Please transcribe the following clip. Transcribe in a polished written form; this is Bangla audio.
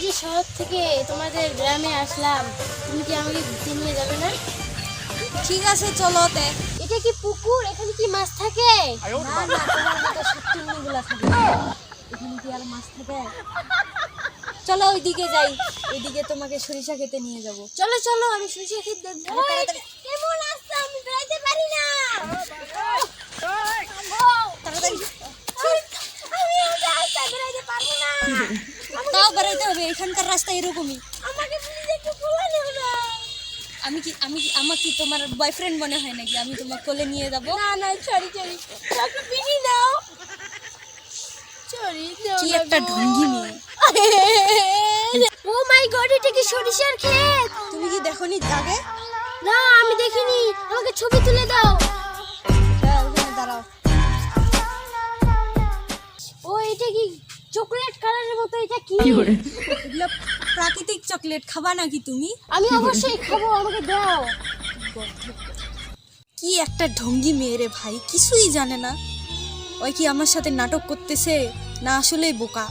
কি শহর থেকে তোমাদের গ্রামে আসলাম, তুমি কি আমাকে ঘুরতে নিয়ে যাবে না? ঠিক আছে চলো তে। এটা কি পুকুর? এখানে কি মাছ থাকে? না না, তোমার মতো সত্যিগুলা থাকে না। এখানে কি আর মাছ থাকে? চলো ওইদিকে যাই, ওইদিকে তোমাকে সরিষা খেতে নিয়ে যাব। চলো চলো, আমি সরিষা ক্ষেত দেখবো। তাড়াতাড়ি। কেমন আসছে? আমি বেড়াইতে পারি না। তাড়াতাড়ি আমি এই রাস্তায় বেড়াইতে পারবো না। তাও বেড়াইতে হবে, এখানকার রাস্তা এরকমই। আমাকে প্লিজ একটু কোলে নিও না। আমার কি তোমার বয়ফ্রেন্ড মনে হয় নাকি আমি তোমার কোলে নিয়ে যাব? না না, সরি সরি, একটু বিড়ি নাও। সরি কি একটা ঢঙ্গি মেয়ে। ও মাই গড, এটা কি সরিষার ক্ষেত? তুমি কি দেখোনি আগে? না, আমি দেখিনি। আমাকে ছবি তুলে দাও। দাঁড়াও, ওখানে দাঁড়াও। ও, এটা কি চকলেট কালারের মতো? এটা কি? এগুলো প্রাকৃতিক চকলেট, খাবা নাকি তুমি? আমি অবশ্যই খাবো, আমাকে দাও। কি একটা ঢঙ্গি মেয়ে রে ভাই, কিছুই জানে না। ওই কি আমার সাথে নাটক করতেছে না আসলেই বোকা?